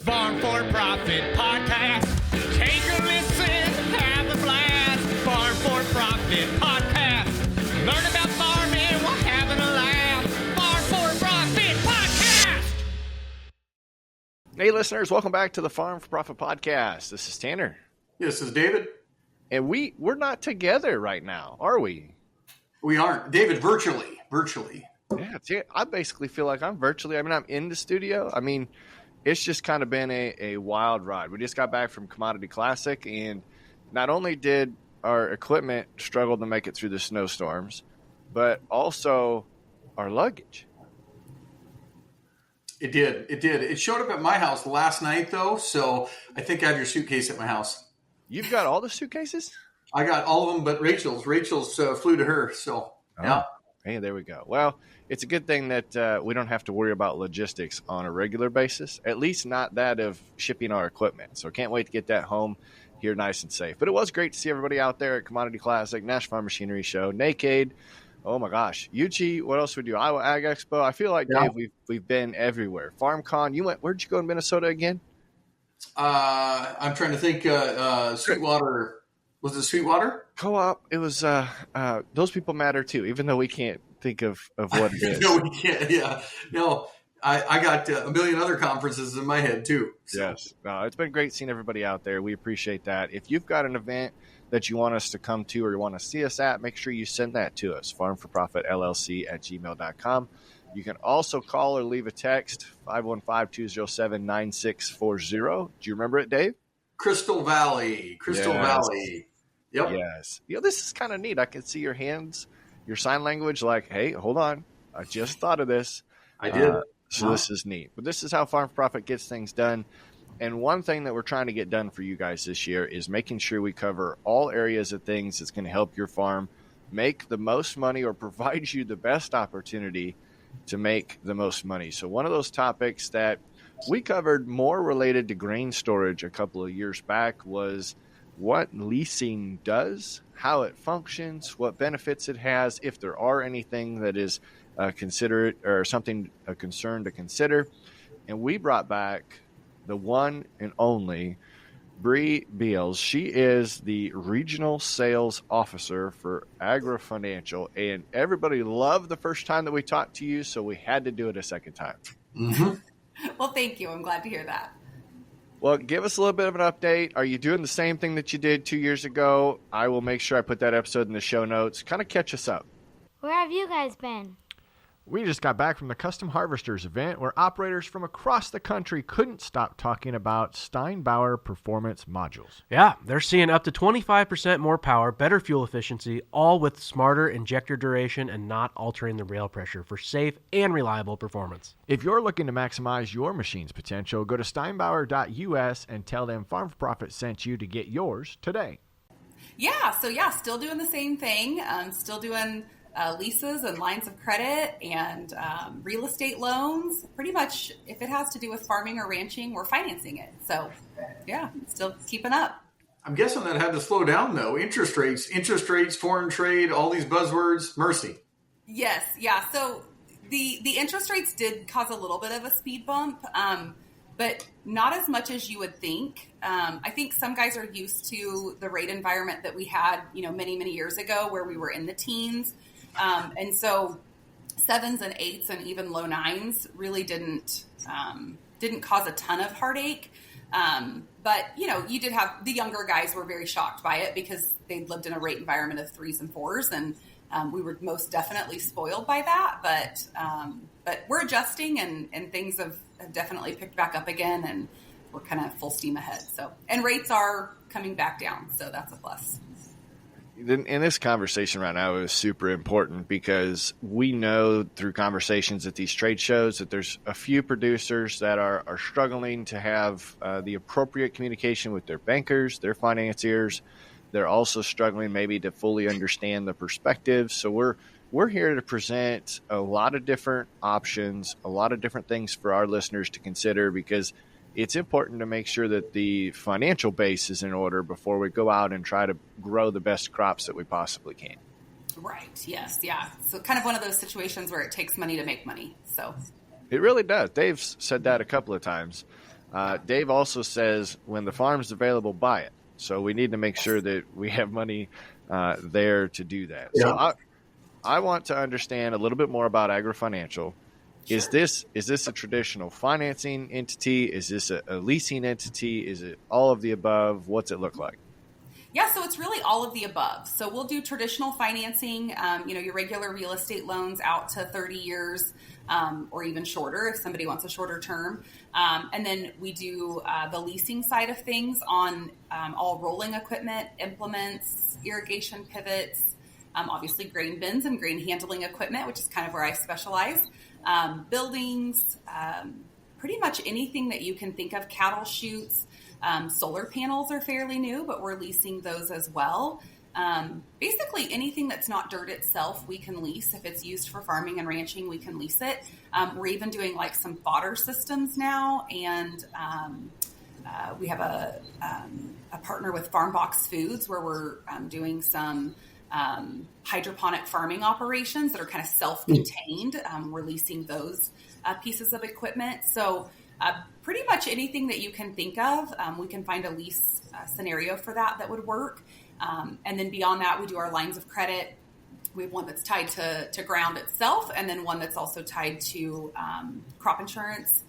Farm for Profit Podcast. Take a listen, have a blast. Farm for Profit Podcast. Learn about farming while having a laugh. Farm for Profit Podcast. Hey, listeners, welcome back to the Farm for Profit Podcast. This is Tanner. This is David. And we're not together right now, are we? We aren't. David, virtually. Yeah, I basically feel like I'm virtually. I mean, I'm in the studio. I mean, it's just kind of been a wild ride. We just got back from Commodity Classic, and not only did our equipment struggle to make it through the snowstorms, but also our luggage. It did. It showed up at my house last night, though, so I think I have your suitcase at my house. You've got all the suitcases? I got all of them but Rachel's. Rachel's flew to her, so yeah. Hey, there we go. Well, it's a good thing that we don't have to worry about logistics on a regular basis, at least not that of shipping our equipment. So can't wait to get that home here nice and safe. But it was great to see everybody out there at Commodity Classic, National Farm Machinery Show, NACADE. Oh, my gosh. UG, what else would you do? Iowa Ag Expo. I feel like, Dave, we've been everywhere. FarmCon. Where'd you go in Minnesota again? I'm trying to think. Sweetwater. Was it Sweetwater? Co-op. It was those people matter too, even though we can't think of what it is. No, we can't. Yeah. No, I got a million other conferences in my head too. So. Yes. No, it's been great seeing everybody out there. We appreciate that. If you've got an event that you want us to come to or you want to see us at, make sure you send that to us, farmforprofitllc@gmail.com. You can also call or leave a text, 515-207-9640. Do you remember it, Dave? Crystal Valley. Yep. Yes. This is kind of neat. I can see your hands, your sign language, like, hey, hold on. I just thought of this. I did. This is neat. But this is how Farm for Profit gets things done. And one thing that we're trying to get done for you guys this year is making sure we cover all areas of things that's going to help your farm make the most money or provide you the best opportunity to make the most money. So one of those topics that we covered more related to grain storage a couple of years back was what leasing does, how it functions, what benefits it has, if there are anything that is considered or something a concern to consider. And we brought back the one and only Bre Beals. She is the regional sales officer for AgriFinancial, and everybody loved the first time that we talked to you, so we had to do it a second time. Mm-hmm. Well, thank you. I'm glad to hear that. Well, give us a little bit of an update. Are you doing the same thing that you did 2 years ago? I will make sure I put that episode in the show notes. Kind of catch us up. Where have you guys been? We just got back from the Custom Harvesters event where operators from across the country couldn't stop talking about Steinbauer performance modules. Yeah, they're seeing up to 25% more power, better fuel efficiency, all with smarter injector duration and not altering the rail pressure for safe and reliable performance. If you're looking to maximize your machine's potential, go to steinbauer.us and tell them Farm for Profit sent you to get yours today. Still doing the same thing. Still doing leases and lines of credit and real estate loans. Pretty much if it has to do with farming or ranching, we're financing it. So, still keeping up. I'm guessing that had to slow down, though. Interest rates, foreign trade, all these buzzwords. Mercy. Yes. Yeah. So the interest rates did cause a little bit of a speed bump, but not as much as you would think. I think some guys are used to the rate environment that we had, many, many years ago where we were in the teens. And so 7s and 8s and even low 9s really didn't cause a ton of heartache. But you did have the younger guys were very shocked by it because they'd lived in a rate environment of 3s and 4s. And we were most definitely spoiled by that. But we're adjusting and things have definitely picked back up again and we're kind of full steam ahead. So, and rates are coming back down. So that's a plus. In this conversation right now is super important because we know through conversations at these trade shows that there's a few producers that are struggling to have the appropriate communication with their bankers, their financiers. They're also struggling maybe to fully understand the perspective. So we're here to present a lot of different options, a lot of different things for our listeners to consider because it's important to make sure that the financial base is in order before we go out and try to grow the best crops that we possibly can. Right. Yes. Yeah. So kind of one of those situations where it takes money to make money. So it really does. Dave's said that a couple of times. Dave also says when the farm's available, buy it. So we need to make sure that we have money there to do that. Yeah. So I want to understand a little bit more about AgriFinancial. Is this a traditional financing entity? Is this a leasing entity? Is it all of the above? What's it look like? Yeah, so it's really all of the above. So we'll do traditional financing, your regular real estate loans out to 30 years or even shorter if somebody wants a shorter term. And then we do the leasing side of things on all rolling equipment, implements, irrigation pivots, obviously grain bins and grain handling equipment, which is kind of where I specialize. Buildings, pretty much anything that you can think of, cattle chutes. Solar panels are fairly new, but we're leasing those as well. Basically anything that's not dirt itself, we can lease. If it's used for farming and ranching, we can lease it. We're even doing like some fodder systems now. And we have a partner with Farm Box Foods where we're doing some hydroponic farming operations that are kind of self-contained. We're leasing those pieces of equipment. So pretty much anything that you can think of, we can find a lease scenario for that would work. And then beyond that, we do our lines of credit. We have one that's tied to ground itself, and then one that's also tied to crop insurance.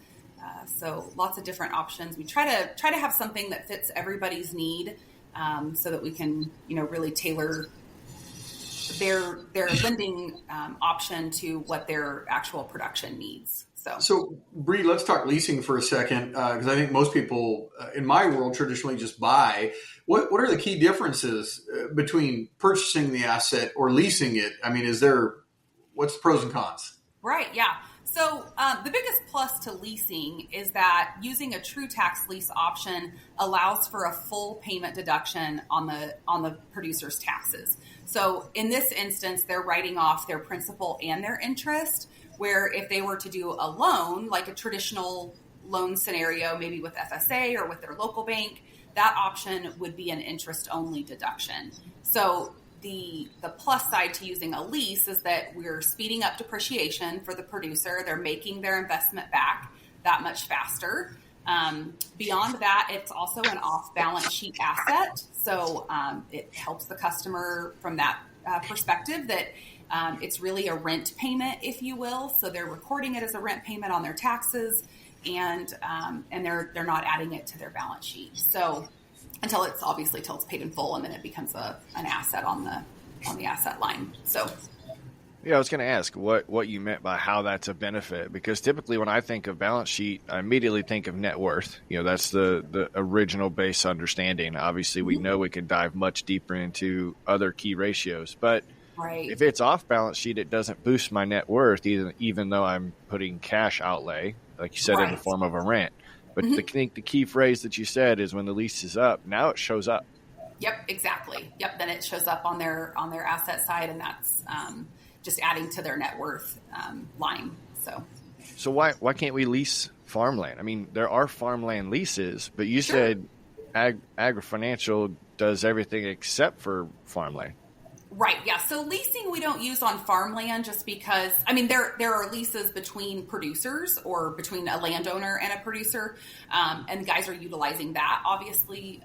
So lots of different options. We try to have something that fits everybody's need, so that we can really tailor their lending option to what their actual production needs. So, Bre, let's talk leasing for a second, because I think most people in my world traditionally just buy. What are the key differences between purchasing the asset or leasing it? I mean, what's the pros and cons? Right, yeah. So the biggest plus to leasing is that using a true tax lease option allows for a full payment deduction on the producer's taxes. So in this instance, they're writing off their principal and their interest, where if they were to do a loan, like a traditional loan scenario, maybe with FSA or with their local bank, that option would be an interest-only deduction. So the plus side to using a lease is that we're speeding up depreciation for the producer. They're making their investment back that much faster. Beyond that, it's also an off-balance sheet asset. So it helps the customer from that perspective that it's really a rent payment, if you will. So they're recording it as a rent payment on their taxes, and they're not adding it to their balance sheet. So until it's paid in full, and then it becomes an asset on the asset line. So. Yeah, I was going to ask what you meant by how that's a benefit, because typically when I think of balance sheet, I immediately think of net worth. That's the original base understanding. Obviously, we know we can dive much deeper into other key ratios, but right. If it's off balance sheet, it doesn't boost my net worth, even though I'm putting cash outlay, like you said, right. in the form of a rent. But I think the key phrase that you said is when the lease is up, now it shows up. Yep, exactly. Yep, then it shows up on their asset side, and that's just adding to their net worth line. So why can't we lease farmland? I mean, there are farmland leases, but you Sure. said AgriFinancial does everything except for farmland. Right, yeah. So leasing we don't use on farmland just because, there are leases between producers or between a landowner and a producer, and guys are utilizing that obviously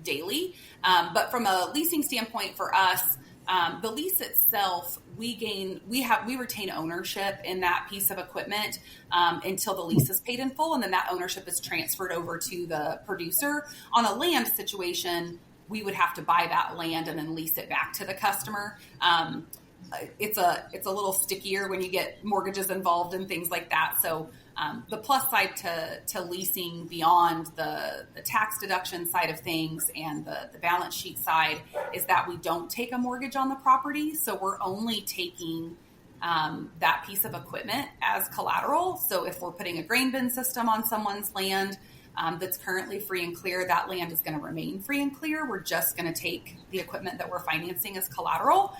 daily. But from a leasing standpoint for us, the lease itself, we retain ownership in that piece of equipment until the lease is paid in full, and then that ownership is transferred over to the producer. On a land situation, we would have to buy that land and then lease it back to the customer. It's a little stickier when you get mortgages involved and things like that. So the plus side to leasing beyond the tax deduction side of things and the balance sheet side is that we don't take a mortgage on the property. So we're only taking that piece of equipment as collateral. So if we're putting a grain bin system on someone's land, that's currently free and clear, that land is going to remain free and clear. We're just going to take the equipment that we're financing as collateral.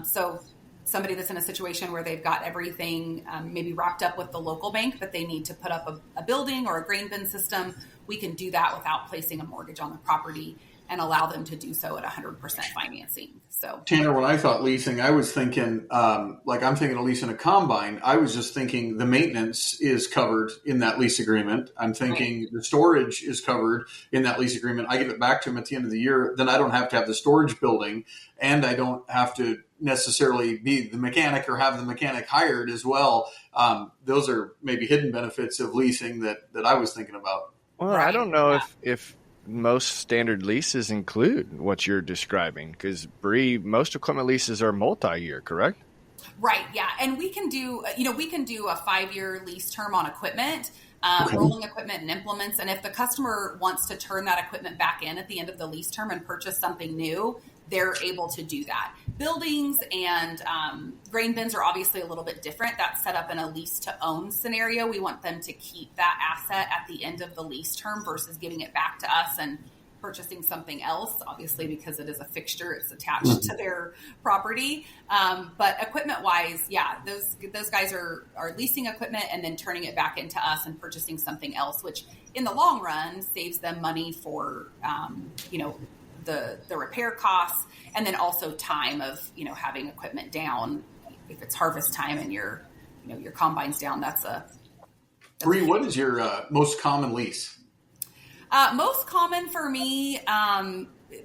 So somebody that's in a situation where they've got everything maybe wrapped up with the local bank, but they need to put up a building or a grain bin system, we can do that without placing a mortgage on the property. and allow them to do so at 100% financing. So Tanner, when I thought leasing, I was thinking, like I'm thinking of leasing a combine. I was just thinking the maintenance is covered in that lease agreement. I'm thinking the storage is covered in that lease agreement. I give it back to them at the end of the year. Then I don't have to have the storage building, and I don't have to necessarily be the mechanic or have the mechanic hired as well. Those are maybe hidden benefits of leasing that I was thinking about. Well, I don't know if most standard leases include what you're describing, because Bre, most equipment leases are multi-year, correct? Right. Yeah. And we can do a 5-year lease term on equipment, rolling equipment and implements. And if the customer wants to turn that equipment back in at the end of the lease term and purchase something new, they're able to do that. Buildings and grain bins are obviously a little bit different. That's set up in a lease to own scenario. We want them to keep that asset at the end of the lease term versus giving it back to us and purchasing something else, obviously because it is a fixture, it's attached to their property. But equipment wise, yeah, those guys are leasing equipment and then turning it back into us and purchasing something else, which in the long run saves them money for, the repair costs, and then also time of, having equipment down. If it's harvest time and your combine's down, Bre, what is your most common lease? Most common for me,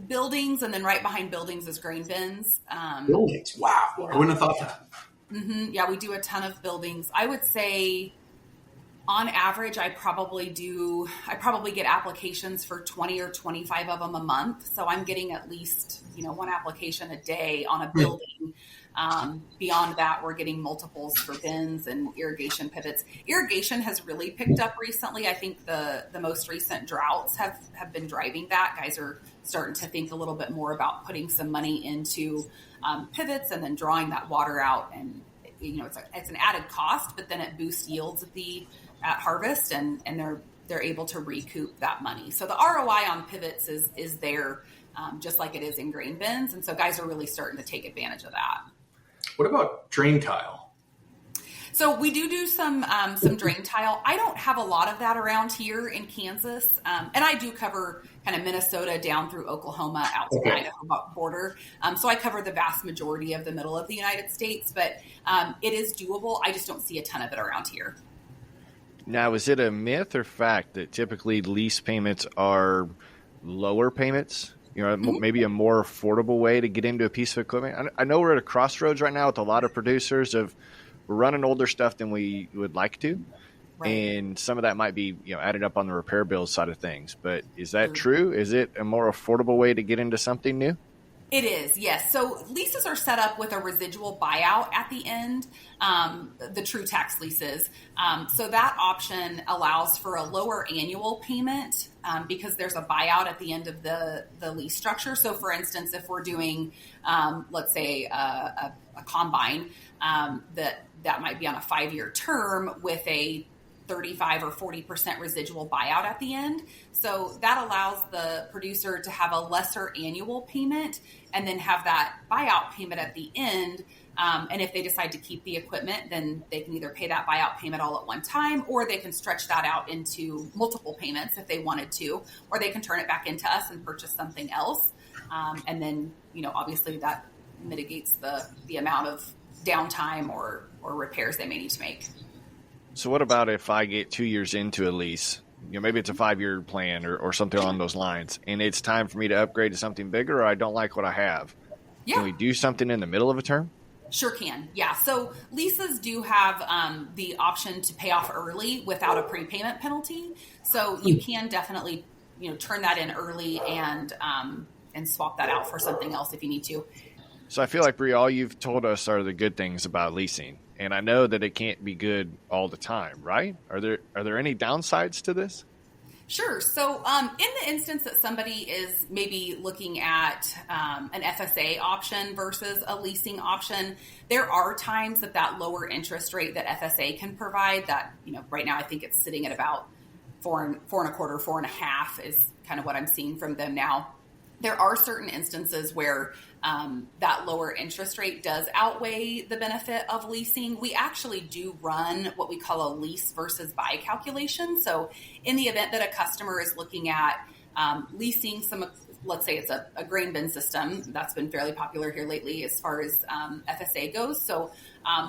buildings, and then right behind buildings is grain bins. Buildings. Wow. Yeah. I wouldn't have thought that. Mm-hmm. Yeah, we do a ton of buildings. I would say on average, I probably get applications for 20 or 25 of them a month. So I'm getting at least, one application a day on a building. Beyond that, we're getting multiples for bins and irrigation pivots. Irrigation has really picked up recently. I think the most recent droughts have been driving that. Guys are starting to think a little bit more about putting some money into pivots and then drawing that water out. And, it's an added cost, but then it boosts yields at harvest, and they're able to recoup that money. So the ROI on pivots is there, just like it is in grain bins. And so guys are really starting to take advantage of that. What about drain tile? So we do some drain tile. I don't have a lot of that around here in Kansas. And I do cover kind of Minnesota down through Oklahoma out to the Idaho border. So I cover the vast majority of the middle of the United States, but it is doable. I just don't see a ton of it around here. Now, is it a myth or fact that typically lease payments are lower payments? Maybe a more affordable way to get into a piece of equipment? I know we're at a crossroads right now with a lot of producers we're running older stuff than we would like to. Right. And some of that might be, added up on the repair bill side of things. But is that true? Is it a more affordable way to get into something new? It is, yes. So leases are set up with a residual buyout at the end, the true tax leases. So that option allows for a lower annual payment because there's a buyout at the end of the lease structure. So for instance, if we're doing, let's say, a combine, that might be on a 5-year term with a 35 or 40% residual buyout at the end. So that allows the producer to have a lesser annual payment and then have that buyout payment at the end. And if they decide to keep the equipment, then they can either pay that buyout payment all at one time, or they can stretch that out into multiple payments if they wanted to, or they can turn it back into us and purchase something else. And then, obviously that mitigates the amount of downtime or repairs they may need to make. So what about if I get 2 years into a lease, maybe it's a 5-year plan or something along those lines, and it's time for me to upgrade to something bigger, or I don't like what I have? Yeah. Can we do something in the middle of a term? Sure can. Yeah. So leases do have the option to pay off early without a prepayment penalty. So you can definitely, turn that in early and swap that out for something else if you need to. So I feel like, Bre, all you've told us are the good things about leasing. And I know that it can't be good all the time, right? Are there any downsides to this? Sure. So in the instance that somebody is maybe looking at an FSA option versus a leasing option, there are times that lower interest rate that FSA can provide that, right now I think it's sitting at about 4.25, 4.5 is kind of what I'm seeing from them now. There are certain instances where that lower interest rate does outweigh the benefit of leasing. We actually do run what we call a lease versus buy calculation. So in the event that a customer is looking at leasing some let's say it's a grain bin system that's been fairly popular here lately as far as FSA goes. So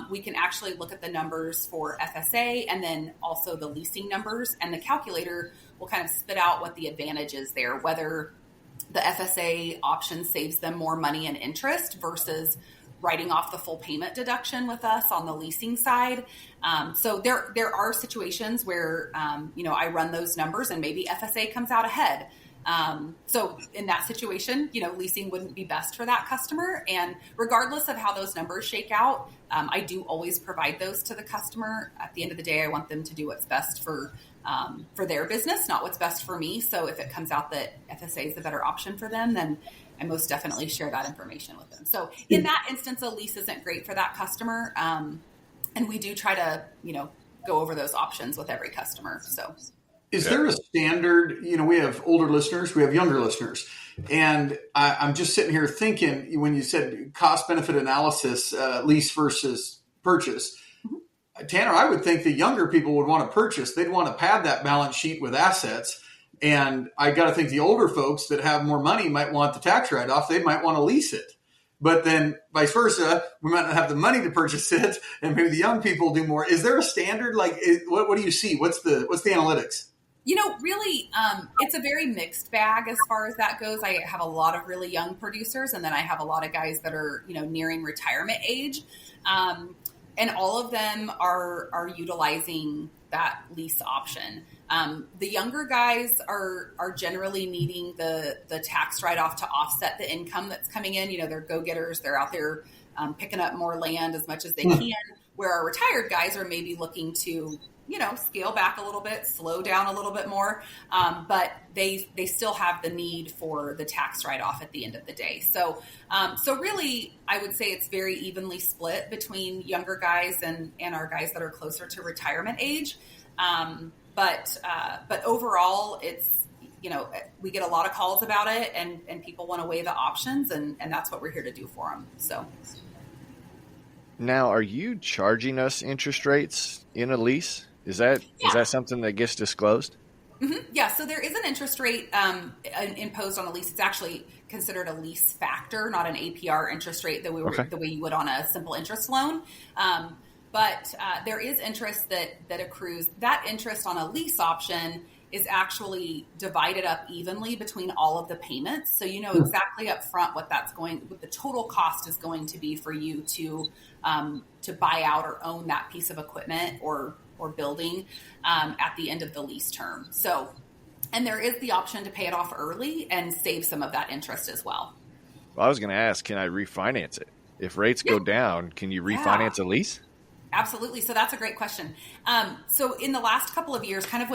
we can actually look at the numbers for FSA and then also the leasing numbers, and the calculator will kind of spit out what the advantage is there, whether the FSA option saves them more money and interest versus writing off the full payment deduction with us on the leasing side. So there are situations where, I run those numbers and maybe FSA comes out ahead. So in that situation, leasing wouldn't be best for that customer. And regardless of how those numbers shake out, I do always provide those to the customer. At the end of the day, I want them to do what's best for their business, not what's best for me. So if it comes out that FSA is the better option for them, then I most definitely share that information with them. So in that instance, a lease isn't great for that customer. And we do try to, go over those options with every customer. So is there a standard, we have older listeners, we have younger listeners, and I'm just sitting here thinking when you said cost benefit analysis, lease versus purchase, Tanner, I would think the younger people would want to purchase. They'd want to pad that balance sheet with assets. And I got to think the older folks that have more money might want the tax write-off. They might want to lease it. But then vice versa, we might not have the money to purchase it, and maybe the young people do more. Is there a standard? Like, what do you see? What's the analytics? Really, it's a very mixed bag as far as that goes. I have a lot of really young producers, and then I have a lot of guys that are, nearing retirement age. And all of them are utilizing that lease option. The younger guys are generally needing the tax write-off to offset the income that's coming in. They're go-getters. They're out there picking up more land as much as they can, where our retired guys are maybe looking to, scale back a little bit, slow down a little bit more. But they still have the need for the tax write-off at the end of the day. So really, I would say it's very evenly split between younger guys and our guys that are closer to retirement age. But overall, it's, we get a lot of calls about it, and people want to weigh the options, and that's what we're here to do for them. So. Now, are you charging us interest rates in a lease? Is that something that gets disclosed? Mm-hmm. Yeah, so there is an interest rate imposed on a lease. It's actually considered a lease factor, not an APR interest rate the way you would on a simple interest loan. But there is interest that accrues. That interest on a lease option is actually divided up evenly between all of the payments. So you know exactly up front what the total cost is going to be for you to buy out or own that piece of equipment or building at the end of the lease term. So, and there is the option to pay it off early and save some of that interest as well. Well, I was going to ask, can I refinance it? If rates go down, can you refinance a lease? Absolutely. So that's a great question. So in the last couple of years, kind of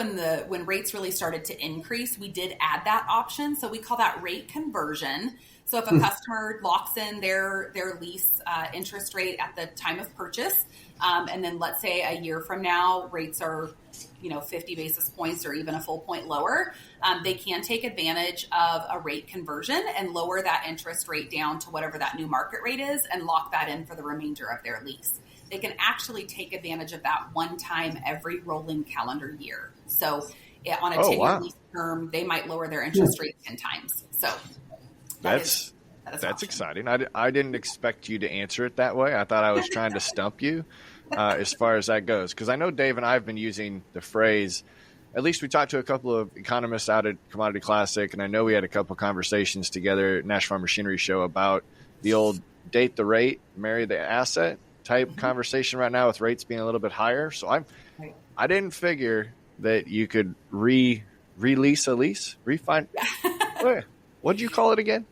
when rates really started to increase, we did add that option. So we call that rate conversion. So if a customer locks in their lease interest rate at the time of purchase, and then let's say a year from now, rates are 50 basis points or even a full point lower, they can take advantage of a rate conversion and lower that interest rate down to whatever that new market rate is and lock that in for the remainder of their lease. They can actually take advantage of that one time every rolling calendar year. So on a 10-year lease term, they might lower their interest rate 10 times. So that's exciting. I didn't expect you to answer it that way. I thought I was trying to stump you as far as that goes. Because I know Dave and I have been using the phrase, at least we talked to a couple of economists out at Commodity Classic, and I know we had a couple of conversations together at National Farm Machinery Show about the old date the rate, marry the asset type conversation right now with rates being a little bit higher. So I didn't figure that you could release a lease, what did you call it again?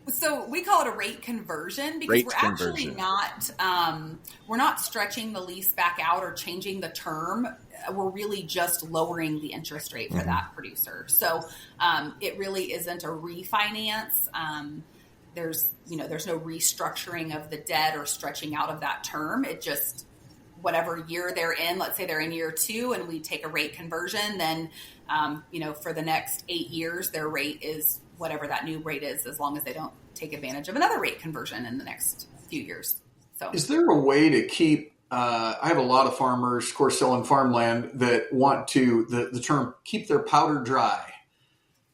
So we call it a rate conversion because actually we're not stretching the lease back out or changing the term. We're really just lowering the interest rate for that producer. So it really isn't a refinance. There's no restructuring of the debt or stretching out of that term. It just, whatever year they're in, let's say they're in year 2 and we take a rate conversion, then, for the next 8 years, their rate is whatever that new rate is, as long as they don't take advantage of another rate conversion in the next few years. So is there a way to keep, I have a lot of farmers, of course, selling farmland that want to, the term, keep their powder dry.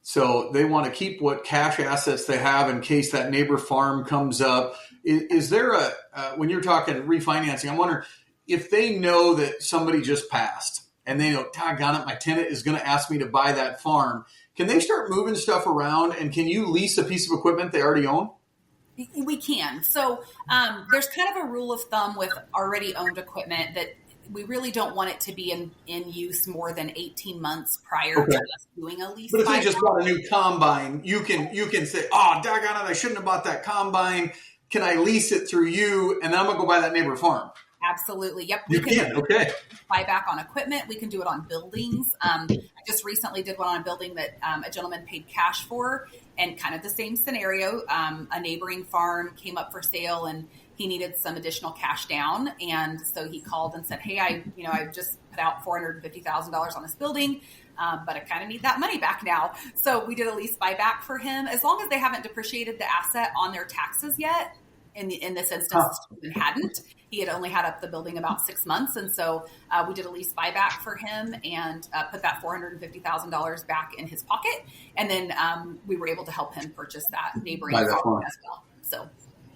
So they want to keep what cash assets they have in case that neighbor farm comes up. Is there when you're talking refinancing, I'm wondering if they know that somebody just passed and they know, doggone it, my tenant is going to ask me to buy that farm. Can they start moving stuff around, and can you lease a piece of equipment they already own? We can. So there's kind of a rule of thumb with already owned equipment that we really don't want it to be in use more than 18 months prior to us doing a lease. But if they just bought a new combine, you can say, oh, doggone it, I shouldn't have bought that combine. Can I lease it through you? And then I'm going to go buy that neighbor farm. Absolutely. Yep. You can. Okay. Buy back on equipment. We can do it on buildings. I just recently did one on a building that a gentleman paid cash for, and kind of the same scenario. A neighboring farm came up for sale and he needed some additional cash down. And so he called and said, hey, I just put out $450,000 on this building, but I kind of need that money back now. So we did a lease buyback for him. As long as they haven't depreciated the asset on their taxes yet, in this instance, he hadn't. He had only had up the building about 6 months. And so we did a lease buyback for him and put that $450,000 back in his pocket. And then we were able to help him purchase that neighboring farm as well.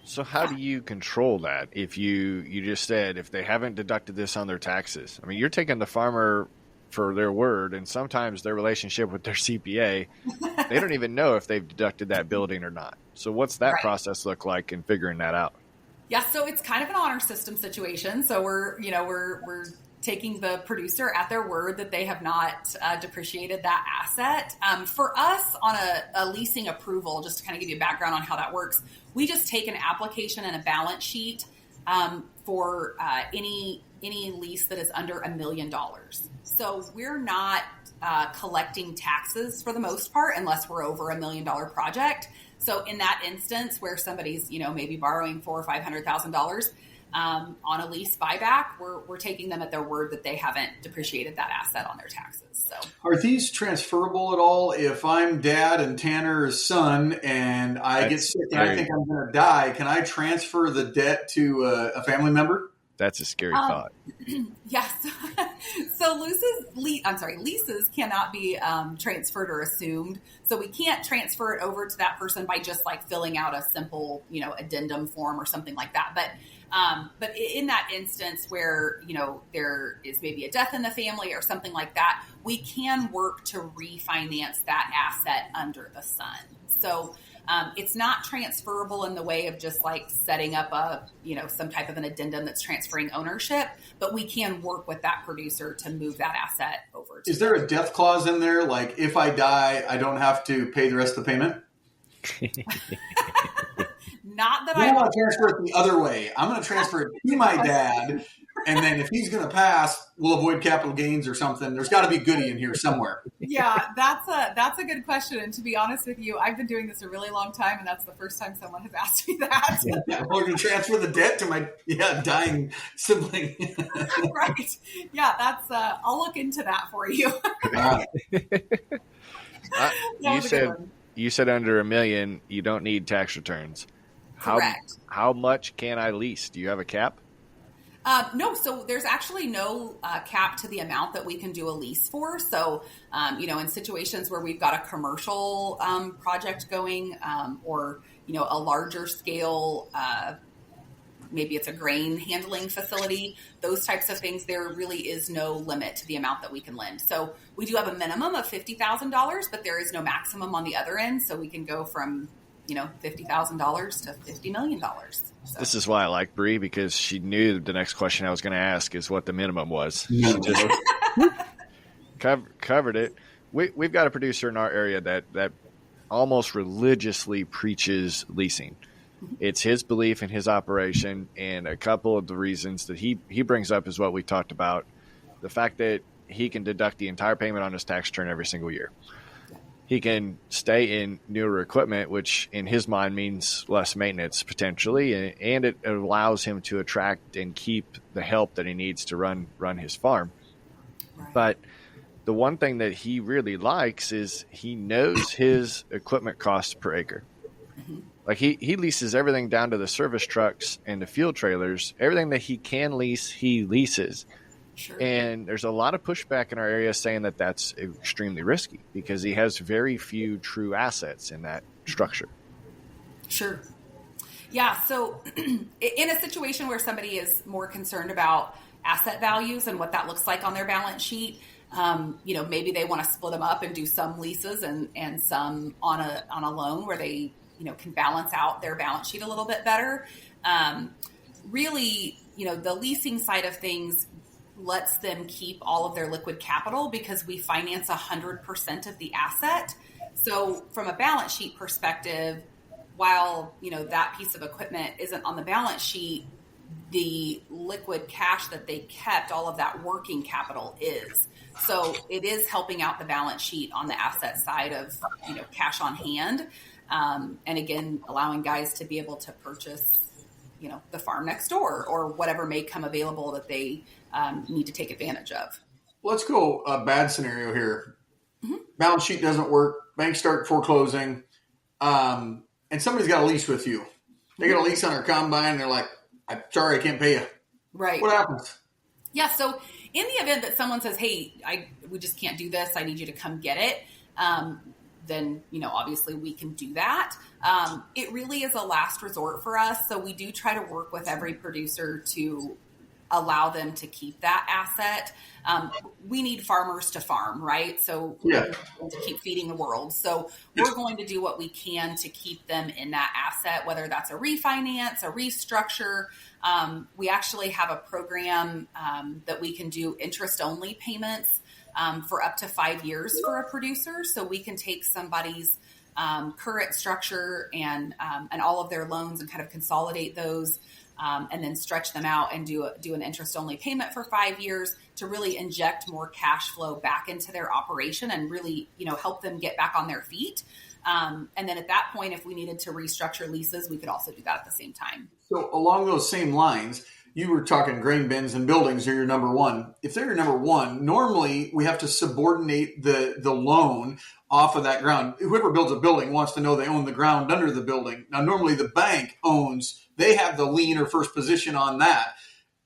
So how do you control that if you just said if they haven't deducted this on their taxes? I mean, you're taking the farmer for their word, and sometimes their relationship with their CPA, they don't even know if they've deducted that building or not. So what's that process look like in figuring that out? Yeah, so it's kind of an honor system situation. So we're taking the producer at their word that they have not depreciated that asset. For us on a leasing approval, just to kind of give you a background on how that works, we just take an application and a balance sheet for any lease that is under $1 million. So we're not collecting taxes for the most part unless we're over $1 million project. So in that instance where somebody's maybe borrowing $400,000 or $500,000 on a lease buyback, we're taking them at their word that they haven't depreciated that asset on their taxes. So are these transferable at all? If I'm dad and Tanner's son and I get sick and I think I'm going to die, can I transfer the debt to a family member? That's a scary thought. Yes. So leases cannot be transferred or assumed. So we can't transfer it over to that person by just like filling out a simple, addendum form or something like that. But in that instance where, there is maybe a death in the family or something like that, we can work to refinance that asset under the sun. So it's not transferable in the way of just like setting up some type of an addendum that's transferring ownership, but we can work with that producer to move that asset over. Is there a death clause in there? Like if I die, I don't have to pay the rest of the payment? Not that I want to transfer it the other way. I'm going to transfer it to my dad. And then if he's going to pass, we'll avoid capital gains or something. There's got to be goodie in here somewhere. Yeah, that's a good question. And to be honest with you, I've been doing this a really long time, and that's the first time someone has asked me that. Yeah, we're going to transfer the debt to my dying sibling. Right. Yeah, that's. I'll look into that for you. You said under $1 million, you don't need tax returns. Correct. How much can I lease? Do you have a cap? No, so there's actually no cap to the amount that we can do a lease for. So, in situations where we've got a commercial project going or, a larger scale, maybe it's a grain handling facility, those types of things, there really is no limit to the amount that we can lend. So we do have a minimum of $50,000, but there is no maximum on the other end. So we can go from $50,000 to $50 million. So. This is why I like Bre, because she knew the next question I was going to ask is what the minimum was. No. She just covered it. We've got a producer in our area that almost religiously preaches leasing. It's his belief in his operation, and a couple of the reasons that he brings up is what we talked about, the fact that he can deduct the entire payment on his tax return every single year. He can stay in newer equipment, which in his mind means less maintenance potentially, and it allows him to attract and keep the help that he needs to run his farm. Right. But the one thing that he really likes is he knows his equipment costs per acre. Mm-hmm. Like he leases everything down to the service trucks and the field trailers. Everything that he can lease, he leases. Sure. And there's a lot of pushback in our area saying that that's extremely risky because he has very few true assets in that structure. Sure. Yeah. So in a situation where somebody is more concerned about asset values and what that looks like on their balance sheet, maybe they want to split them up and do some leases and some on a loan where they, can balance out their balance sheet a little bit better. Really, the leasing side of things lets them keep all of their liquid capital because we finance 100% of the asset. So from a balance sheet perspective, while, that piece of equipment isn't on the balance sheet, the liquid cash that they kept, all of that working capital is. So it is helping out the balance sheet on the asset side of, cash on hand. And again, allowing guys to be able to purchase, the farm next door or whatever may come available that they need to take advantage of. Let's go a bad scenario here. Mm-hmm. Balance sheet doesn't work. Banks start foreclosing. And somebody's got a lease with you. They got a lease on their combine. And they're like, I'm sorry, I can't pay you. Right. What happens? Yeah. So in the event that someone says, hey, we just can't do this, I need you to come get it. Then, obviously we can do that. It really is a last resort for us. So we do try to work with every producer to allow them to keep that asset. We need farmers to farm, right? So yeah, to keep feeding the world. So we're going to do what we can to keep them in that asset, whether that's a refinance, a restructure. We actually have a program that we can do interest-only payments for up to 5 years for a producer. So we can take somebody's current structure and all of their loans and kind of consolidate those and then stretch them out and do an interest-only payment for 5 years to really inject more cash flow back into their operation and really, help them get back on their feet. And then at that point, if we needed to restructure leases, we could also do that at the same time. So along those same lines, you were talking grain bins and buildings are your number one. If they're your number one, normally we have to subordinate the loan off of that ground. Whoever builds a building wants to know they own the ground under the building. Now, normally the bank they have the lien or first position on that.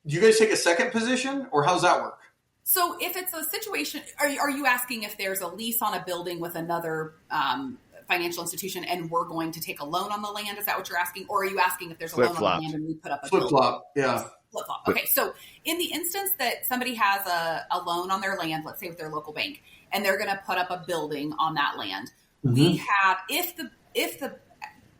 Do you guys take a second position or how's that work? So if it's a situation, are you asking if there's a lease on a building with another financial institution and we're going to take a loan on the land? Is that what you're asking? Or are you asking if there's a loan on the land and we put up a flip-flop? Yeah. Flip-flop. Okay. So in the instance that somebody has a loan on their land, let's say with their local bank, and they're going to put up a building on that land, we have, if the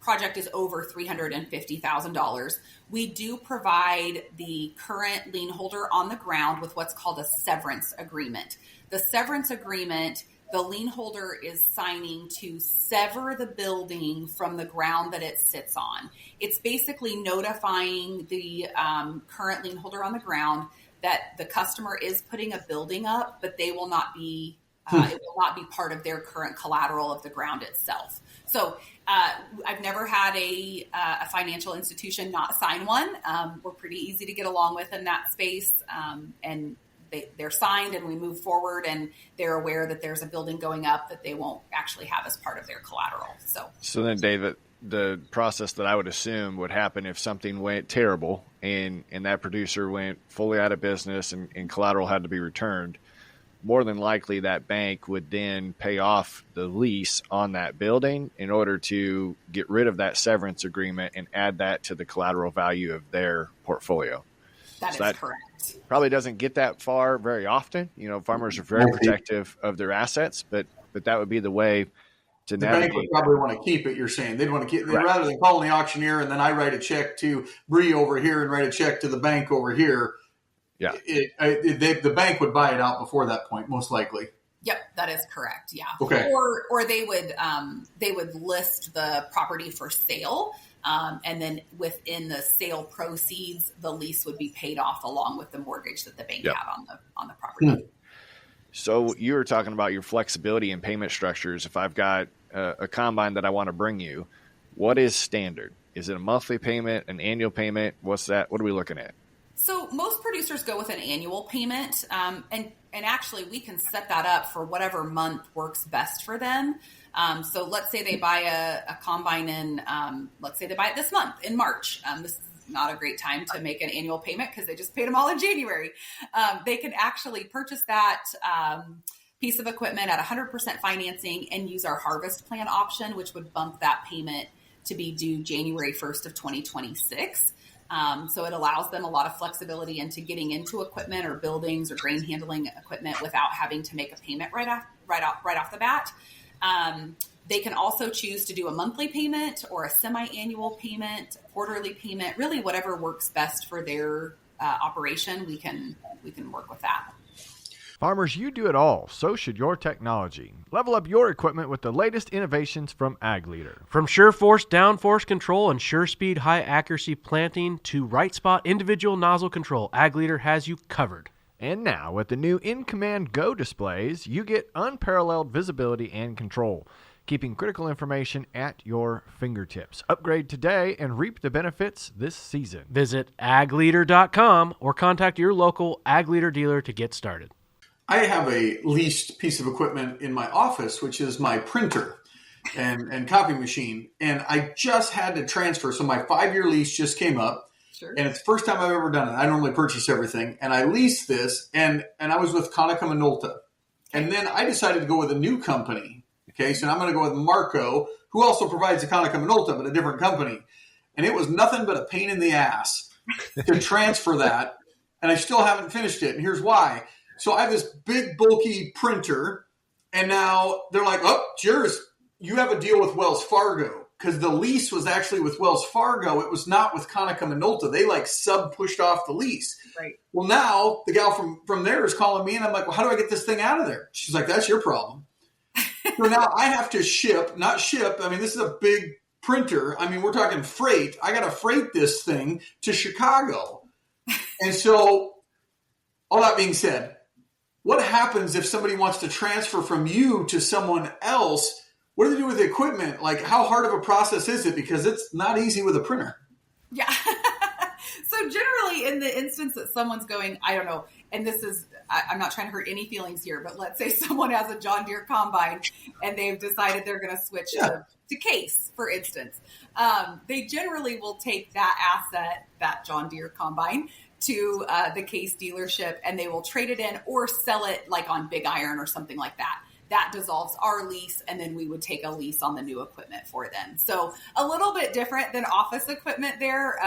project is over $350,000, we do provide the current lien holder on the ground with what's called a severance agreement. The severance agreement, the lien holder is signing to sever the building from the ground that it sits on. It's basically notifying the current lien holder on the ground that the customer is putting a building up, but they will not be it will not be part of their current collateral of the ground itself. So I've never had a financial institution not sign one. We're pretty easy to get along with in that space, and they're signed and we move forward and they're aware that there's a building going up that they won't actually have as part of their collateral. So then, David, the process that I would assume would happen if something went terrible and that producer went fully out of business and collateral had to be returned, more than likely that bank would then pay off the lease on that building in order to get rid of that severance agreement and add that to the collateral value of their portfolio. That is correct. Probably doesn't get that far very often. Farmers are very protective of their assets, but that would be the way to navigate. The bank would probably want to keep it, you're saying. They'd want to keep right. Rather than calling the auctioneer and then I write a check to Bre over here and write a check to the bank over here. Yeah, the bank would buy it out before that point, most likely. Yep, that is correct. Yeah. Okay. Or they would list the property for sale, and then within the sale proceeds, the lease would be paid off along with the mortgage that the bank had on the property. So you were talking about your flexibility in payment structures. If I've got a combine that I want to bring you, what is standard? Is it a monthly payment, an annual payment? What's that? What are we looking at? So most producers go with an annual payment, and actually we can set that up for whatever month works best for them. So let's say they buy a combine in, let's say they buy it this month in March. This is not a great time to make an annual payment because they just paid them all in January. They can actually purchase that piece of equipment at 100% financing and use our harvest plan option, which would bump that payment to be due January 1st of 2026. So it allows them a lot of flexibility into getting into equipment or buildings or grain handling equipment without having to make a payment right off the bat. They can also choose to do a monthly payment or a semi-annual payment, quarterly payment, really whatever works best for their operation. We can work with that. Farmers, you do it all. So should your technology. Level up your equipment with the latest innovations from AgLeader. From sure force downforce control and sure speed high accuracy planting to right spot individual nozzle control, AgLeader has you covered. And now, with the new In-Command Go displays, you get unparalleled visibility and control, keeping critical information at your fingertips. Upgrade today and reap the benefits this season. Visit agleader.com or contact your local AgLeader dealer to get started. I have a leased piece of equipment in my office, which is my printer and copy machine. And I just had to transfer. So my 5-year lease just came up. Sure. And it's the first time I've ever done it. I normally purchase everything. And I leased this, and I was with Konica Minolta. And then I decided to go with a new company. Okay, so now I'm going to go with Marco, who also provides the Konica Minolta, but a different company. And it was nothing but a pain in the ass to transfer that. And I still haven't finished it. And here's why. So I have this big, bulky printer, and now they're like, oh, cheers, you have a deal with Wells Fargo. Because the lease was actually with Wells Fargo. It was not with Konica Minolta. They pushed off the lease. Right. Well, now the gal from there is calling me, and I'm like, well, how do I get this thing out of there? She's like, that's your problem. So now I have to not ship. I mean, this is a big printer. I mean, we're talking freight. I got to freight this thing to Chicago. And so all that being said, what happens if somebody wants to transfer from you to someone else? What do they do with the equipment? Like, how hard of a process is it? Because it's not easy with a printer. Yeah. So generally in the instance that someone's going, I don't know, and this is, I'm not trying to hurt any feelings here, but let's say someone has a John Deere combine and they've decided they're going to switch to Case, for instance. They generally will take that asset, that John Deere combine, to the Case dealership, and they will trade it in or sell it like on Big Iron or something like that. That dissolves our lease, and then we would take a lease on the new equipment for them. So a little bit different than office equipment there,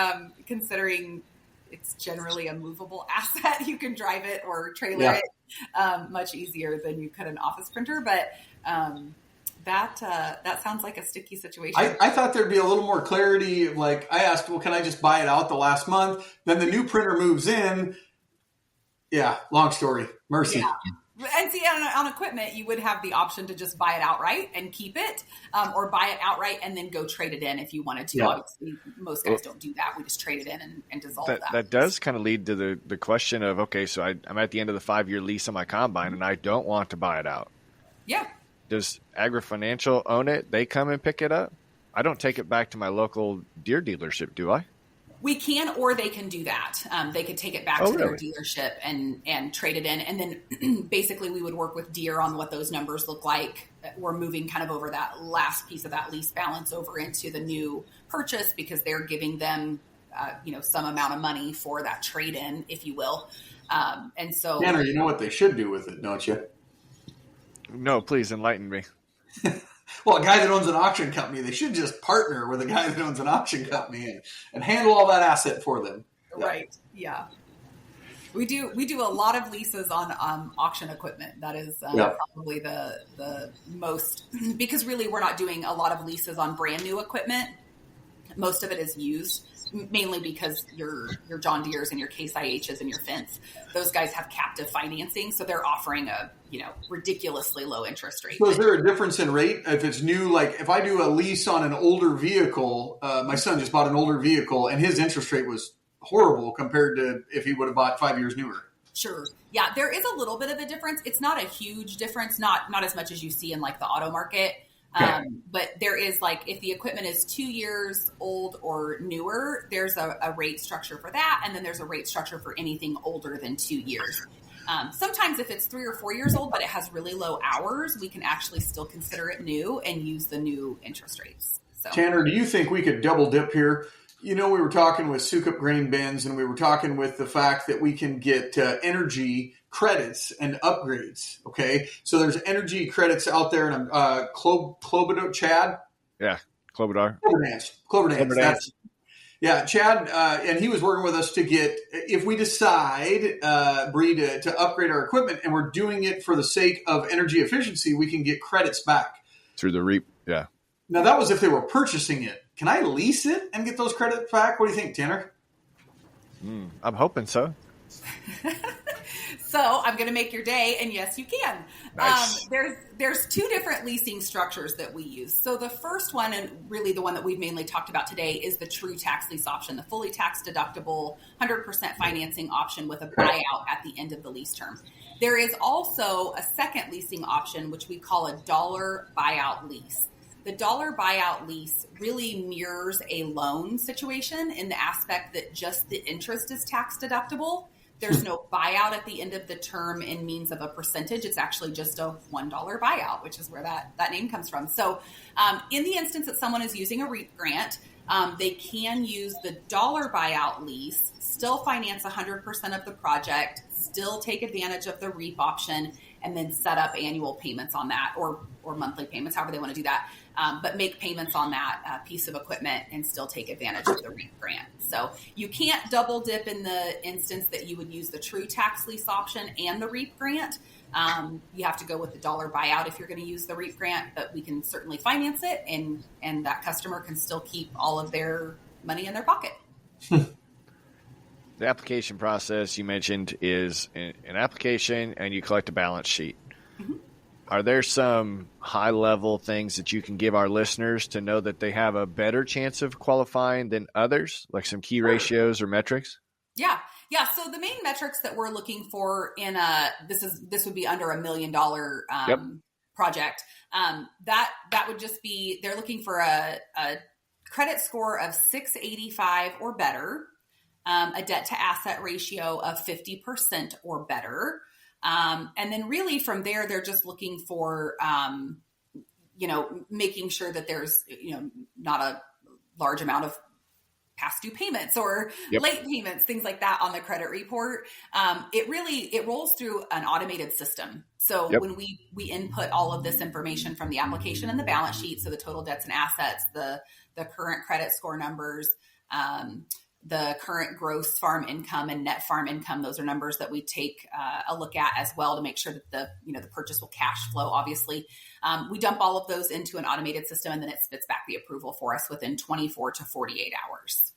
considering it's generally a movable asset. You can drive it or trailer it much easier than you could an office printer. But that sounds like a sticky situation. I thought there'd be a little more clarity. Like, I asked, well, can I just buy it out the last month? Then the new printer moves in. Yeah, long story. Mercy. Yeah. And see, on equipment, you would have the option to just buy it outright and keep it, or buy it outright and then go trade it in if you wanted to. Yeah. Obviously, most guys don't do that. We just trade it in and dissolve that. That does kind of lead to the question of, okay, so I'm at the end of the 5-year lease on my combine, and I don't want to buy it out. Yeah. Does AgriFinancial own it? They come and pick it up? I don't take it back to my local Deere dealership, do I? We can, or they can do that. They could take it back to their dealership and trade it in. And then basically we would work with Deere on what those numbers look like. We're moving kind of over that last piece of that lease balance over into the new purchase because they're giving them, some amount of money for that trade in, if you will. And so, Tanner, you know what they should do with it, don't you? No, please enlighten me. Well, a guy that owns an auction company, they should just partner with a guy that owns an auction company and handle all that asset for them. Right. Yeah. We do a lot of leases on auction equipment. That is probably the most, because really we're not doing a lot of leases on brand new equipment. Most of it is used, mainly because your John Deere's and your Case IH's and your Fence, those guys have captive financing, so they're offering a ridiculously low interest rate. So is there a difference in rate if it's new? Like if I do a lease on an older vehicle, my son just bought an older vehicle, and his interest rate was horrible compared to if he would have bought 5 years newer. Sure. Yeah, there is a little bit of a difference. It's not a huge difference, not as much as you see in like the auto market. Okay. But there is like, if the equipment is 2 years old or newer, there's a rate structure for that. And then there's a rate structure for anything older than 2 years. Sometimes if it's 3 or 4 years old, but it has really low hours, we can actually still consider it new and use the new interest rates. So, Tanner, do you think we could double dip here? We were talking with Sukup Grain Bins, and we were talking with the fact that we can get energy credits and upgrades. Okay, so there's energy credits out there, and Clobador, Chad. Yeah, Clobador. Clover Dance. Yeah, Chad, and he was working with us to get, if we decide, Bre, to upgrade our equipment, and we're doing it for the sake of energy efficiency, we can get credits back. Through the REAP, yeah. Now, that was if they were purchasing it. Can I lease it and get those credits back? What do you think, Tanner? I'm hoping so. So I'm going to make your day, and yes, you can. Nice. There's two different leasing structures that we use. So the first one, and really the one that we've mainly talked about today, is the true tax lease option, the fully tax deductible, 100% financing option with a buyout at the end of the lease term. There is also a second leasing option, which we call a dollar buyout lease. The dollar buyout lease really mirrors a loan situation in the aspect that just the interest is tax deductible. There's no buyout at the end of the term in means of a percentage. It's actually just a $1 buyout, which is where that name comes from. So in the instance that someone is using a REAP grant, they can use the dollar buyout lease, still finance 100% of the project, still take advantage of the REAP option, and then set up annual payments on that or monthly payments, however they want to do that. But make payments on that piece of equipment and still take advantage of the REAP grant. So you can't double dip in the instance that you would use the true tax lease option and the REAP grant. You have to go with the dollar buyout if you're going to use the REAP grant, but we can certainly finance it, and that customer can still keep all of their money in their pocket. The application process you mentioned is an application, and you collect a balance sheet. Mm-hmm. Are there some high-level things that you can give our listeners to know that they have a better chance of qualifying than others, like some key ratios or metrics? Yeah. So the main metrics that we're looking for in this would be under $1 million project. That would just be, they're looking for a credit score of 685 or better, a debt to asset ratio of 50% or better. And then really from there, they're just looking for, making sure that there's, not a large amount of past due payments or late payments, things like that on the credit report. It rolls through an automated system. So when we input all of this information from the application and the balance sheet, so the total debts and assets, the current credit score numbers, the current gross farm income and net farm income, those are numbers that we take a look at as well to make sure that the purchase will cash flow. Obviously, we dump all of those into an automated system, and then it spits back the approval for us within 24 to 48 hours.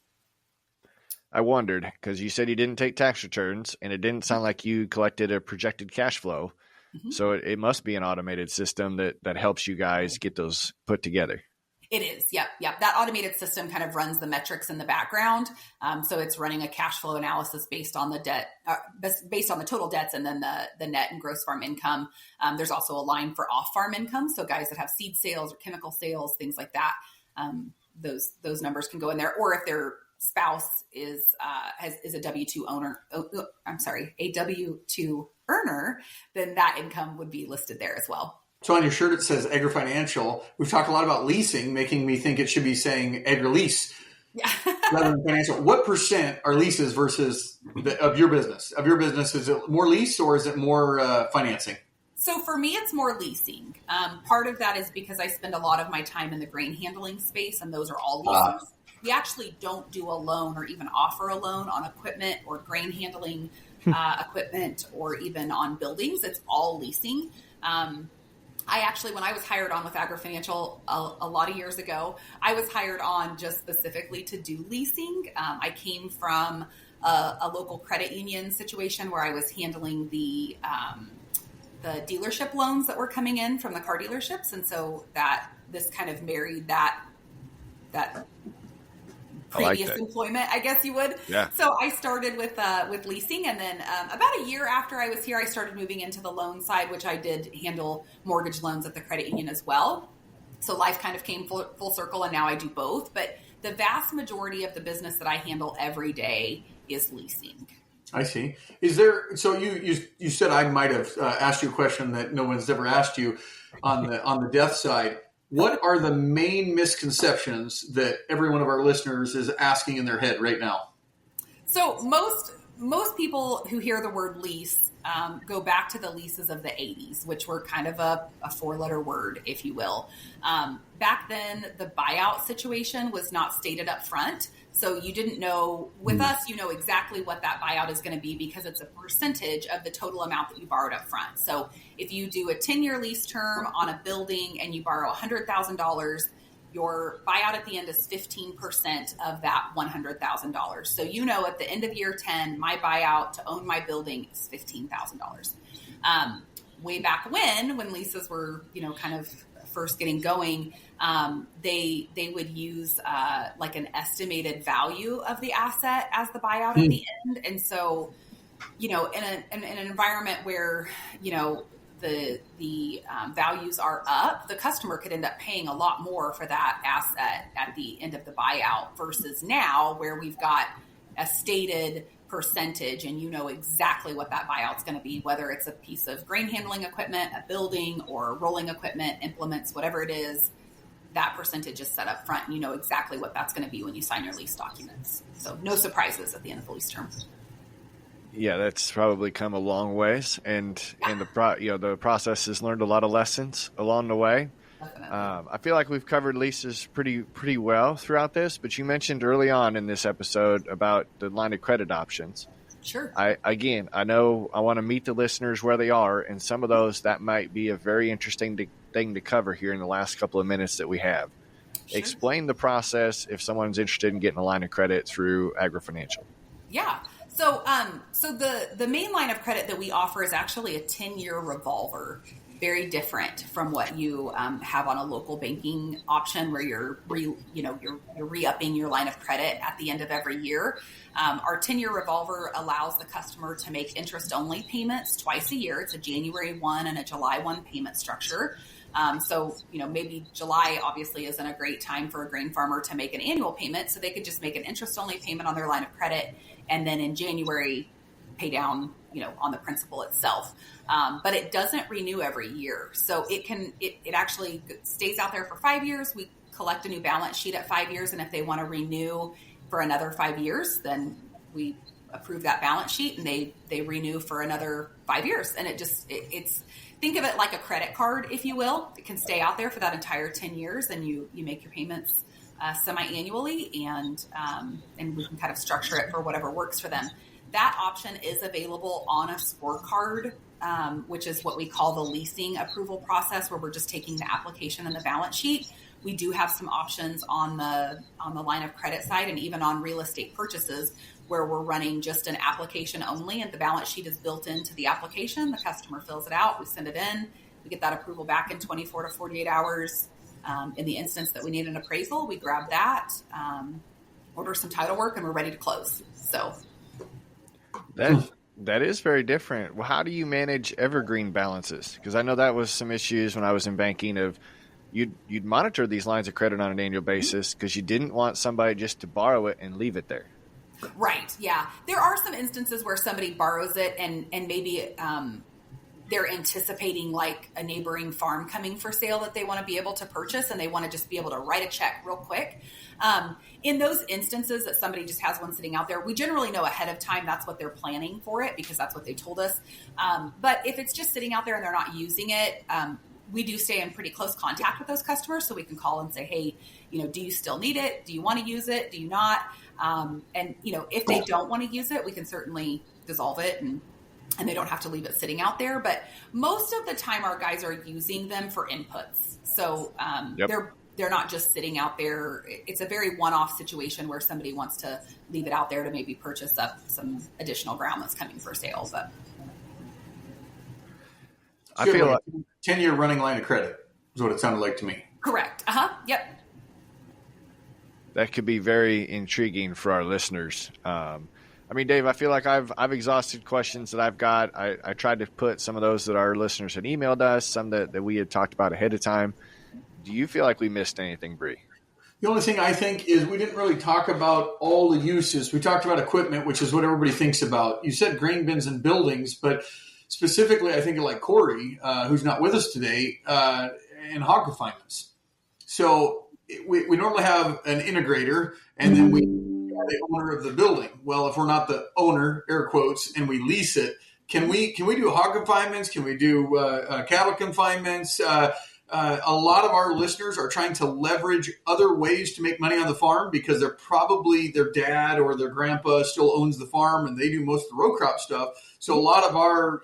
I wondered, because you said you didn't take tax returns, and it didn't sound like you collected a projected cash flow. Mm-hmm. So it must be an automated system that helps you guys get those put together. It is. Yep. That automated system kind of runs the metrics in the background. So it's running a cash flow analysis based on the debt, based on the total debts, and then the net and gross farm income. There's also a line for off farm income. So guys that have seed sales or chemical sales, things like that, those numbers can go in there. Or if their spouse is a W-2 owner, a W-2 earner, then that income would be listed there as well. So on your shirt, it says AgriFinancial. We've talked a lot about leasing, making me think it should be saying AgriLease rather than financial. What percent are leases versus of your business? Of your business, is it more lease or is it more financing? So for me, it's more leasing. Part of that is because I spend a lot of my time in the grain handling space, and those are all leases. We actually don't do a loan or even offer a loan on equipment or grain handling equipment or even on buildings. It's all leasing. I actually, when I was hired on with AgriFinancial a lot of years ago, I was hired on just specifically to do leasing. I came from a local credit union situation where I was handling the dealership loans that were coming in from the car dealerships. And so this kind of married that previous employment, I guess you would. Yeah. So I started with leasing, and then about a year after I was here, I started moving into the loan side, which I did handle mortgage loans at the credit union as well. So life kind of came full circle, and now I do both. But the vast majority of the business that I handle every day is leasing. I see. Is there? So you said I might have asked you a question that no one's ever asked you on the death side. What are the main misconceptions that every one of our listeners is asking in their head right now? So most people who hear the word lease go back to the leases of the 80s, which were kind of a 4-letter word, if you will. Back then, the buyout situation was not stated up front. So you didn't know, with us, you know exactly what that buyout is going to be because it's a percentage of the total amount that you borrowed up front. So if you do a 10-year lease term on a building and you borrow $100,000, your buyout at the end is 15% of that $100,000. So you know at the end of year 10, my buyout to own my building is $15,000. Way back when leases were, kind of first getting going, they would use like an estimated value of the asset as the buyout at the end. And so, in an environment where, the values are up, the customer could end up paying a lot more for that asset at the end of the buyout versus now where we've got a stated percentage and you know exactly what that buyout's going to be, whether it's a piece of grain handling equipment, a building, or rolling equipment, implements, whatever it is, that percentage is set up front and you know exactly what that's going to be when you sign your lease documents. So no surprises at the end of the lease term. Yeah, that's probably come a long ways, and the process has learned a lot of lessons along the way. I feel like we've covered leases pretty well throughout this, but you mentioned early on in this episode about the line of credit options. Sure. I know I want to meet the listeners where they are, and some of those that might be a very interesting thing to cover here in the last couple of minutes that we have. Sure. Explain the process if someone's interested in getting a line of credit through AgriFinancial. Yeah. So the main line of credit that we offer is actually a 10-year revolver. Very different from what you have on a local banking option where you're re-upping your line of credit at the end of every year. Our 10-year revolver allows the customer to make interest-only payments twice a year. It's a January 1 and a July 1 payment structure. So maybe July obviously isn't a great time for a grain farmer to make an annual payment, so they could just make an interest-only payment on their line of credit, and then in January pay down, on the principal itself. But it doesn't renew every year. So it actually stays out there for 5 years. We collect a new balance sheet at 5 years. And if they want to renew for another 5 years, then we approve that balance sheet and they renew for another 5 years. And it's think of it like a credit card, if you will. It can stay out there for that entire 10 years and you make your payments semi-annually and we can kind of structure it for whatever works for them. That option is available on a scorecard, which is what we call the leasing approval process, where we're just taking the application and the balance sheet. We do have some options on the line of credit side and even on real estate purchases where we're running just an application only and the balance sheet is built into the application. The customer fills it out. We send it in. We get that approval back in 24 to 48 hours. In the instance that we need an appraisal, we grab that, order some title work, and we're ready to close. So that is very different. Well, how do you manage evergreen balances? Because I know that was some issues when I was in banking of you'd monitor these lines of credit on an annual basis because you didn't want somebody just to borrow it and leave it there. Right. Yeah. There are some instances where somebody borrows it and maybe they're anticipating like a neighboring farm coming for sale that they want to be able to purchase and they want to just be able to write a check real quick. In those instances that somebody just has one sitting out there, we generally know ahead of time that's what they're planning for it because that's what they told us. But if it's just sitting out there and they're not using it, we do stay in pretty close contact with those customers so we can call and say, hey, do you still need it? Do you want to use it? Do you not? And if they don't want to use it, we can certainly dissolve it and they don't have to leave it sitting out there. But most of the time our guys are using them for inputs. So they're not just sitting out there. It's a very one-off situation where somebody wants to leave it out there to maybe purchase up some additional ground that's coming for sale. But I feel like 10-year running line of credit is what it sounded like to me. Correct. Yep. That could be very intriguing for our listeners. Dave, I feel like I've exhausted questions that I've got. I tried to put some of those that our listeners had emailed us, some that we had talked about ahead of time. Do you feel like we missed anything, Bre? The only thing I think is we didn't really talk about all the uses. We talked about equipment, which is what everybody thinks about. You said grain bins and buildings, but specifically I think like Corey, who's not with us today, and hog confinements. So we normally have an integrator, and then we are the owner of the building. Well, if we're not the owner, air quotes, and we lease it, can we do hog confinements? Can we do cattle confinements? A lot of our listeners are trying to leverage other ways to make money on the farm because they're probably their dad or their grandpa still owns the farm and they do most of the row crop stuff. So a lot of our,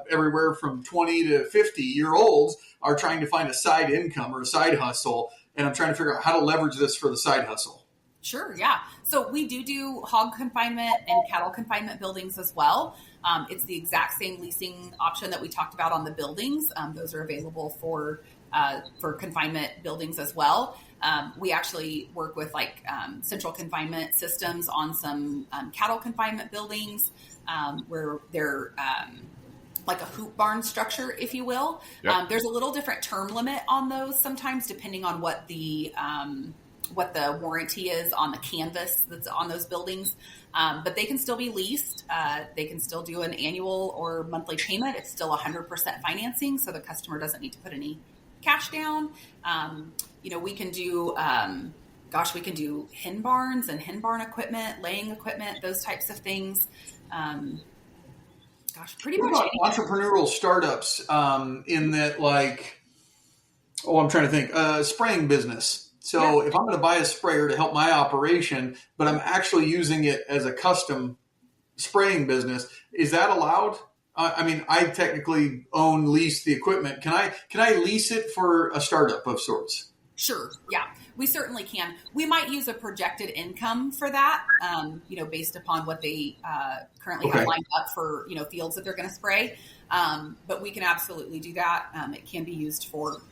everywhere from 20 to 50-year-olds are trying to find a side income or a side hustle. And I'm trying to figure out how to leverage this for the side hustle. Sure, yeah. So we do hog confinement and cattle confinement buildings as well. It's the exact same leasing option that we talked about on the buildings. Those are available for confinement buildings as well. We actually work with central confinement systems on some cattle confinement buildings where they're like a hoop barn structure, if you will. Yep. There's a little different term limit on those sometimes, depending on what the warranty is on the canvas that's on those buildings. But they can still be leased. They can still do an annual or monthly payment. It's still 100% financing, so the customer doesn't need to put any cash down. We can do, we can do hen barns and hen barn equipment, laying equipment, those types of things. Pretty much. What about entrepreneurial startups in that, I'm trying to think, spraying business. So if I'm going to buy a sprayer to help my operation, but I'm actually using it as a custom spraying business, is that allowed? I technically lease the equipment. Can I lease it for a startup of sorts? Sure. Yeah, we certainly can. We might use a projected income for that, based upon what they currently have lined up for, fields that they're going to spray. But we can absolutely do that. It can be used for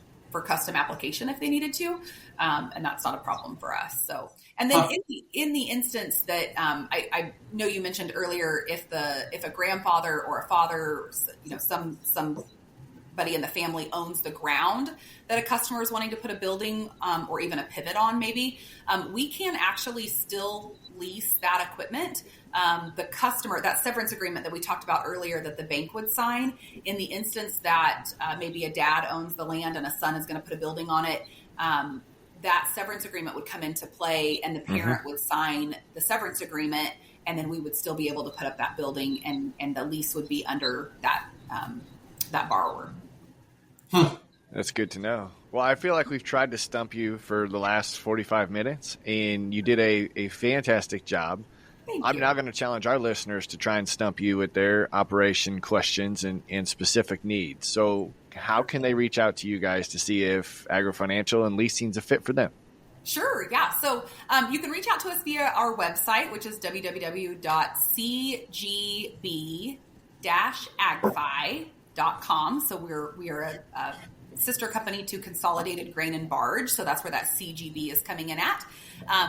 custom application if they needed to. And that's not a problem for us. So, and then in the instance that I know you mentioned earlier, if a grandfather or a father, somebody in the family owns the ground that a customer is wanting to put a building or even a pivot on, maybe we can actually still lease that equipment. The customer, that severance agreement that we talked about earlier that the bank would sign, in the instance that maybe a dad owns the land and a son is going to put a building on it, that severance agreement would come into play and the parent would sign the severance agreement, and then we would still be able to put up that building and the lease would be under that borrower. That's good to know. Well, I feel like we've tried to stump you for the last 45 minutes, and you did a fantastic job. I'm now going to challenge our listeners to try and stump you with their operation questions and specific needs. So how can they reach out to you guys to see if AgriFinancial and leasing's a fit for them? Sure, yeah. So you can reach out to us via our website, which is www.cgb-agfi.com. So we are a sister company to Consolidated Grain and Barge. So that's where that CGB is coming in at.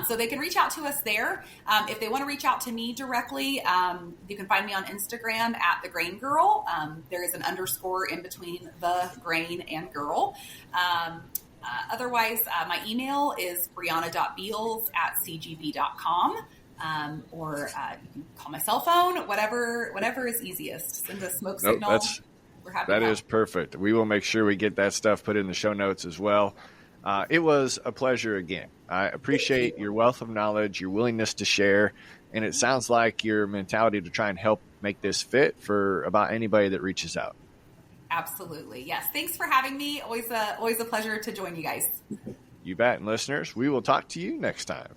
So they can reach out to us there. If they want to reach out to me directly, you can find me on Instagram at The Grain Girl. There is an underscore in between the grain and girl. Otherwise, my email is brianna.beals@cgb.com. Or you can call my cell phone, whatever is easiest. Send a smoke signal. That is perfect. We will make sure we get that stuff put in the show notes as well. It was a pleasure again. I appreciate your wealth of knowledge, your willingness to share, and it sounds like your mentality to try and help make this fit for about anybody that reaches out. Absolutely. Yes. Thanks for having me. Always a pleasure to join you guys. You bet. And listeners, we will talk to you next time.